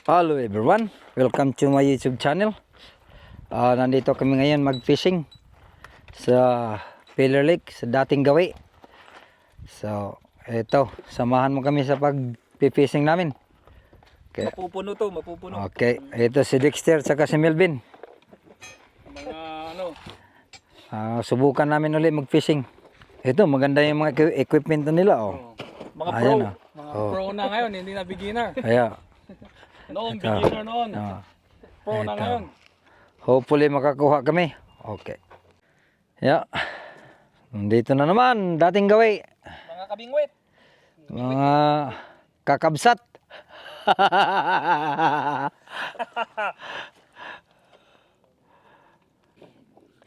Hello everyone, welcome to my YouTube channel. Nandito kami ngayon mag-fishing sa Pillar Lake, sa dating gawi. So, ito, samahan mo kami sa pag-fishing namin. Okay. Mapupuno to, mapupuno. Okay, ito si Dexter saka si Melvin. Mga Subukan namin ulit mag-fishing. Ito, maganda yung mga equipment nila. Oh. mga pro. Ayan, oh. Mga pro na ngayon, hindi na beginner. Ayan. Noon, Ito. beginner noon. Pro na Ito. ngayon. Hopefully makakuha kami. Okay. Yeah. Dito na naman, dating gawi. Mga kabingwit. Mga kakabsat.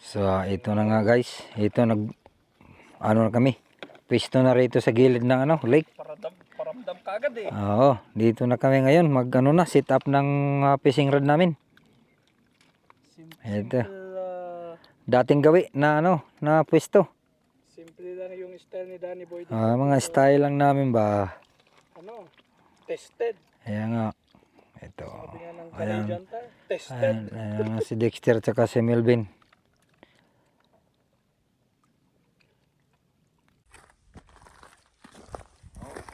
So, ito na nga guys. Ito ano na kami. Pwesto na rito sa gilid ng lake. Paramdam ka agad eh. Oo, dito na kami ngayon. Set up ng fishing rod namin. Ito. Dating gawi na na pwesto. Simple lang yung style ni Danny Boy. Mga style lang namin ba. Tested. Ayan nga. Ito. Sabi nga ng Ayan. Canadian tayo, tested. Ayan si Dexter at si Melvin.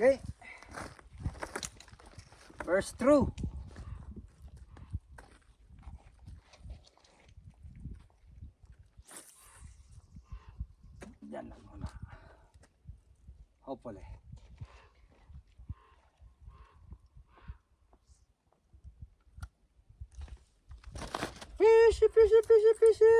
Okay. First through. Yan lang muna. Hopefully. Fishy, fishy, fishy, fishy.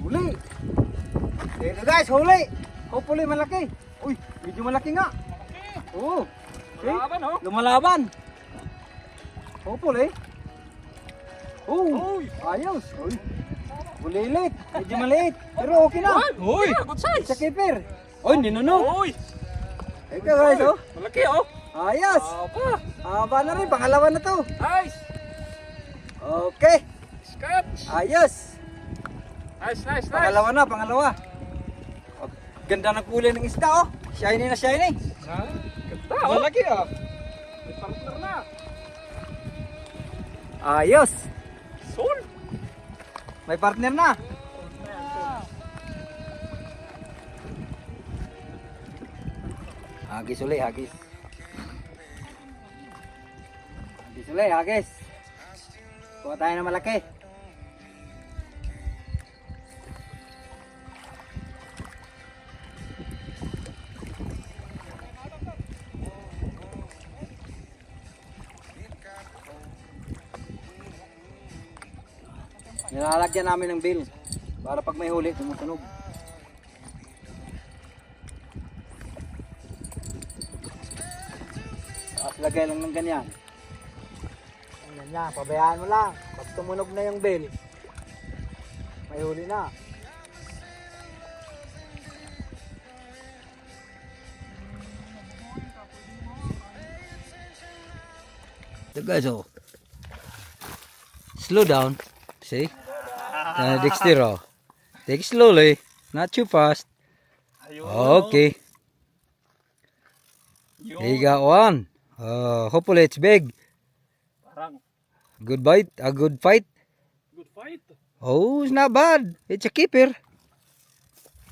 Huli. Dito guys, huli. Hopefully malaki. Uy, medyo malaki nga. Oo. Lumalaban, oh. Lumalaban. Hopefully. Oh, Uy. ayos. Uy. Bulilit. Medyo maliit. Pero okay na. Uy, good size. Sa keeper. Uy, ninuno. Uy. Ito guys, oh. Malaki, oh. Ayos. Apa. Haba na rin. Pangalawa na to. Nice. Okay. Catch. Ayos. Nice, nice, nice. Pangalawa na, pangalawa. Oh, ganda ng kulay ng isda, oh. Shiny na shiny. Ganda, oh. Malaki, oh. May partner na. Ayos. Soul. May partner na. Hagis ulit, hagis. Hagis ulit, hagis. Kuha tayo na malaki. Nilalagyan namin ng bill para pag may huli, tumutunog. Tapos lagay lang ng ganyan. Ganyan, pabayaan mo lang. Pag tumunog na yung bill, may huli na. So guys, oh. Slow down. See? Dexter, oh. Take it slowly. Not too fast. Okay. He got one. Hopefully it's big. Parang Good bite. A good fight. good fight. Oh, it's not bad. It's a keeper.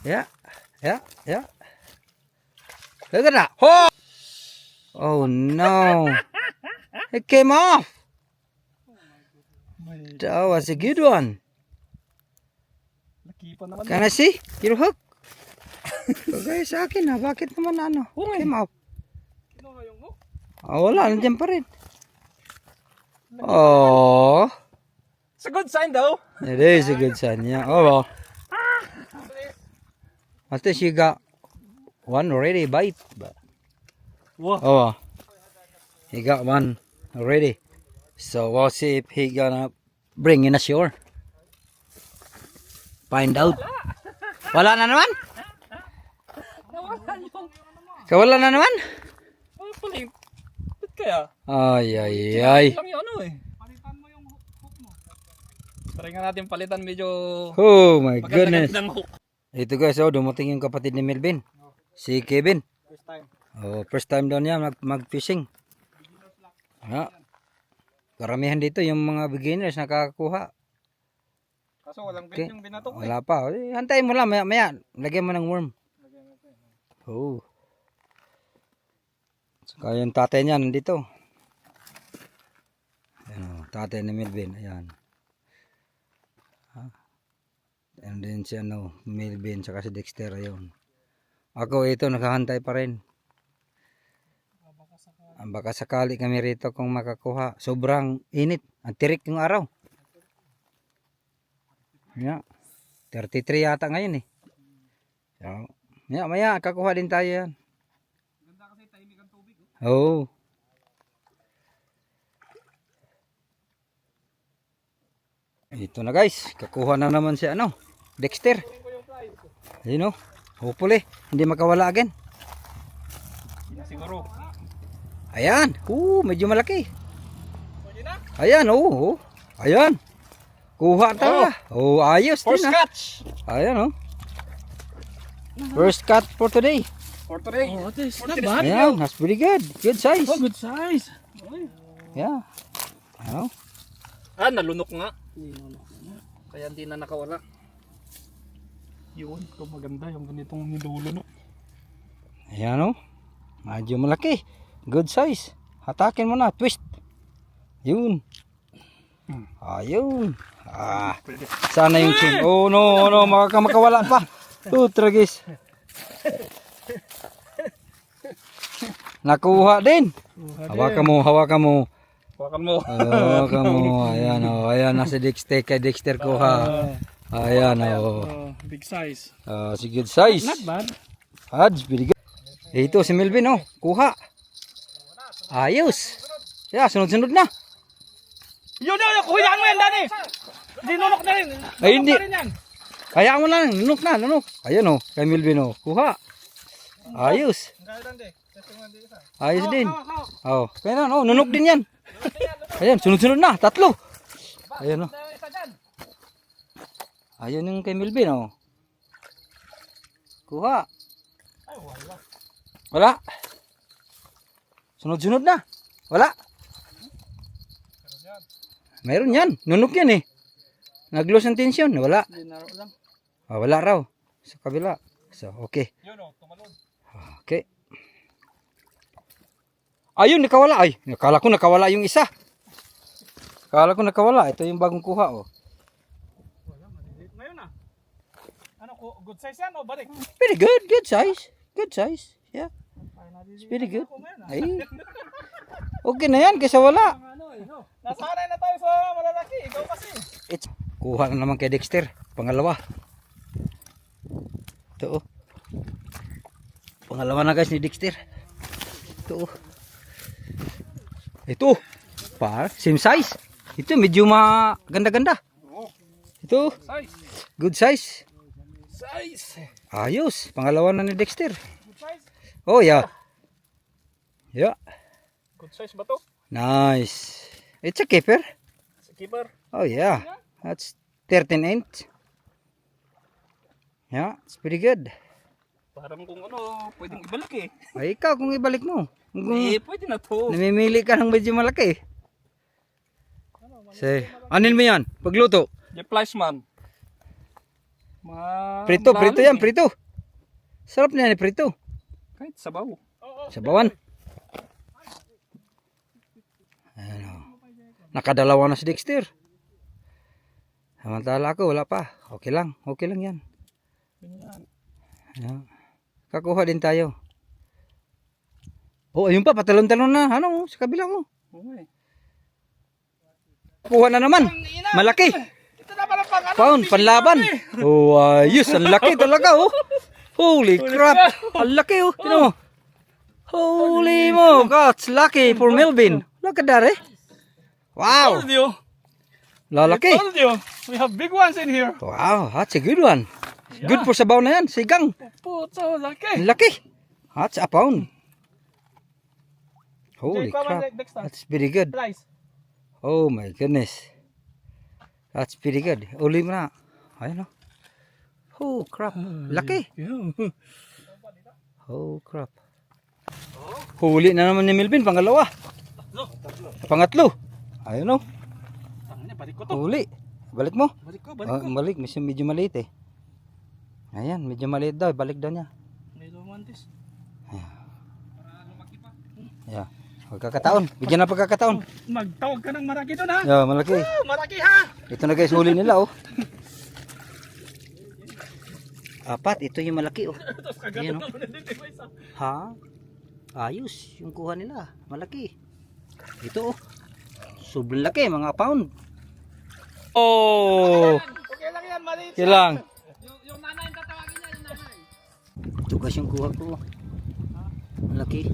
Yeah. Yeah. Yeah. Look at that. Oh! Oh no. It came off. That was a good one. Laki pa naman. Can I see your hook? Okay, sa akin na. Bakit naman came off? Kinuha yung hook. Wala. Nandiyan pa rin. Oh. It's a good sign though. It is a good sign. Yeah. Oh well. At least you got one already bite. But, Wow. oh well. He got one already. So we'll see if he gonna bring in ashore. Find out. Wala na naman? Kawala na naman? Ah, paling. Ba't kaya? Ay. Lang yung ano eh. Palitan mo yung hook mo. Try nga natin palitan medyo Oh my goodness. maganda ng hook. Ito guys, oh, dumating yung kapatid ni Melvin. Si Kevin. First time. Oh, first time daw niya mag-fishing. Ja. Karamihan dito yung mga beginners nakakakuha. Kaso walang bait Okay. yung binatok eh. Wala pa. Eh, hantayin mo lang maya. Lagyan mo ng worm. Oh. Saka yung tatay niya nandito. Ayan, oh, tatay ni Melvin. Ayan. And then si Melvin saka si Dexter. Ayun. Ako ito nakahantay pa rin. Baka sakali kami rito kung makakuha. Sobrang init. Ang tirik yung araw. Yeah. 33 yata ngayon eh. So, maya kakuha din tayo yan. Ganda kasi tahimik ang tubig. Oo. Ito na guys. Kakuha na naman si Dexter. Ayun o. Hopefully. Hindi makawala again. Siguro. Ayan. Medyo malaki. Pwede na. Ayan. Ayan. Kuha talaga. Ayos din First ah. catch. Ayan First cut for today. For today. Oh, this For not today's bad. video. Ayan. That's pretty good. Good size. Oh, good size. Yeah. Ano? Nalunok nga. Kaya hindi na nakawala. Yun, ito maganda yung ganitong nilulunok. Ayan Medyo malaki. Good size. Hatakin mo na. Twist. Yun. Ayun. Sana yung chin. Oh no. Makakawala pa. Tragis. Nakuha din. Hawakan mo. Hawakan mo. Hawakan mo. Ayan na si Dexter. Kay Dexter kuha. Ayan Big size. Si good size. Not bad. Ads, pretty good. Ito si Melvin kuha. Ayos. Sunod-sunod na. Yun, kuhiyaan mo yan, Dani. Dinunok na rin. Ay, hindi. Pa rin yan. Kaya mo lang, nunok na. Ayun kay Melvin kuha. Ayos. Ayos din. Kaya na, nunok din yan. Ayan, sunod-sunod na, 3. Ayan Ayun yung kay Melvin Kuha. Wala. Sunod-sunod na. Wala. Mayroon yan. Nunok yan eh. Nag-lose ang tension. Wala. Wala raw. Sa kabila. So, okay. Tumalon. Okay. Ayun, nakawala. Ay, nakala ko nakawala yung isa. Akala ko nakawala. Ito yung bagong kuha Ngayon na. Good size yan o balik? Pretty good. Good size. Good size. Yeah. It's pretty good. Ay. Okay na yan kaysa wala. Nasanay na tayo sa malalaki. Ikaw kasi. Kuha na naman kay Dexter. Pangalawa. Ito Pangalawa na guys ni Dexter. Ito. Same size. Ito medyo maganda-ganda. Ito. Size. Good size. Size. Ayos. Pangalawa na ni Dexter. Good size. Oh yeah. Yeah. Good size ba to? Nice. It's a keeper. Sa keeper. Oh yeah. That's 13 inch. Yeah, it's pretty good. Parang kung pwedeng ibalik eh. Ay, ikaw kung ibalik mo. Kung Pwede na to. namimili ka ng medyo malaki. Say, anin mo yan? Pagluto. Jeplies man. Prito yan, prito. Sarap na yan, prito. Kahit sabaw. Sabawan. Nakadalawa na si Dexter. Samantala ako, wala pa. Okay lang yan. Ayan. Kakuha din tayo. Ayun pa, patalon-talon na. Sa kabila mo. Okay. Kuha na naman. Malaki. Ito na pala pang Pound, panlaban. Ayos. Ang laki talaga, Holy crap. Ang laki, Tingnan mo. Holy mo. God's lucky for Melvin. Look at that, Wow. Told you. Lalaki. Told you. We have big ones in here. Wow, that's a good one. Good for sabaw na yan. Sigang. Puto, laki. Ang laki. That's a pound. Holy Jay, come on, crap. Dexter. That's pretty good. Rice. Oh my goodness. That's pretty good. Uli mo na. Ayun o. Oh crap. Laki. Yeah. Oh crap. Huli na naman ni Melvin. Pangalawa. Pangatlo. Ayun o. Tangina, balik ko to. Huli. Balik mo. Balik ko. Balik. Medyo maliit eh. Ayan. Medyo maliit daw. Balik daw niya. May lumantis. Yeah. Pagkakataon. Bigyan na pagkakataon. Magtawag ka ng maraki doon ha. Yeah, malaki. Maraki ha. Ito na guys, huli nila oh. Apat, ito yung malaki oh. Ayan oh. Ha? Ayos, yung kuha nila. Malaki. Ito oh. Sobrang laki, mga pound. Oh! Okay lang yan, maliit. Kilang. Yung nanay, tatawagin niya yung nanay. Ito guys yung kuha ko. Malaki.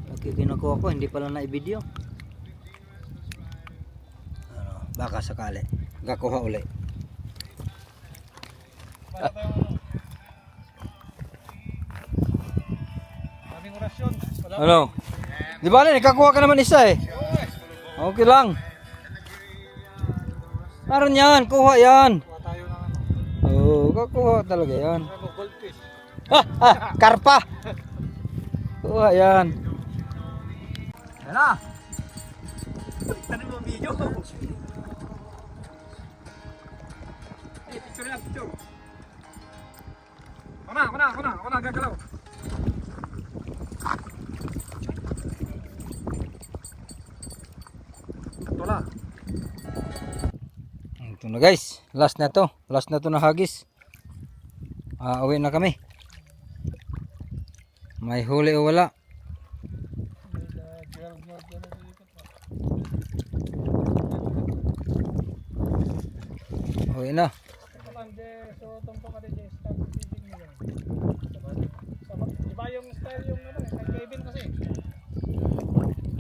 Laki kinukuha ko, hindi pala na-video. Ano, baka sakali. Kakuha uli. Kaming orasyon. Ano? Di ba nakakuha ka naman isa eh. Okay lang. Meron yan, kuha yan. Oo, kakuha talaga yan. Karpa. Kuha yan. Yan na. Tanong mo video. Picture na, picture. Ako na, gagalaw. Tola. Ito na guys, last na to na hagis. Uwi na kami. May huli o wala? Uwi na. So, tumpo ka din start fishing mo yan. Iba yung style yung ano, kay Kevin kasi.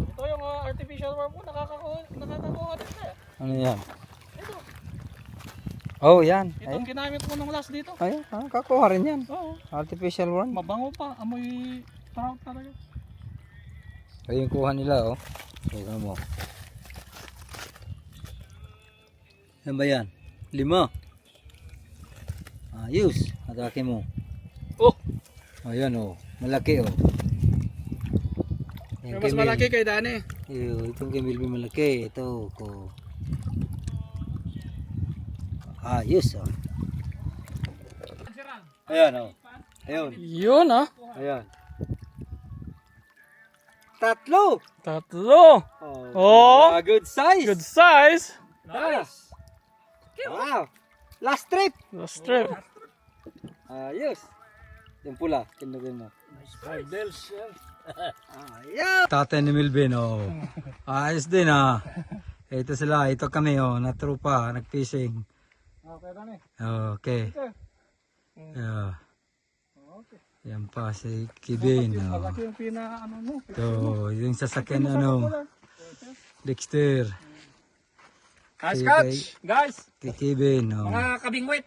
Ito yung artificial worm ko, nakakakuha din kaya. Ano yan? Ito, Oh, yan. itong ginamit ko nung last dito. Ayun, kakuha rin yan. Oo, Artificial worm. mabango pa, amoy trout talaga. Ayun yung kuha nila oh. Tingnan mo. Yan ba yan? 5. Ayos. Atake mo. Oh, Ayan oh. Malaki oh. Yan mas kay malaki Mel. kay Dani. Itong kay Melvin malaki. Ito ko. Ayos oh. Ayan oh. Ayun. Yun ah. Ayan. Tatlo. Oh. Good size. Good size. Nice. Wow. Last trip. The strip. Ayos. Yung pula, tinugin mo. Ayos. Tatay ni Melvin, oh. Ayos din, ah. Ito sila, ito kami, oh. Na trupa, nag-fishing. Okay, Dani. Okay. Yeah. Yan pa si Kevin, oh. Malaki yung ano mo. Ito, yung sasakyan, ano. Dexter. Catch, Si catch. Guys, Kay Kevin, oh. mga kabingwit.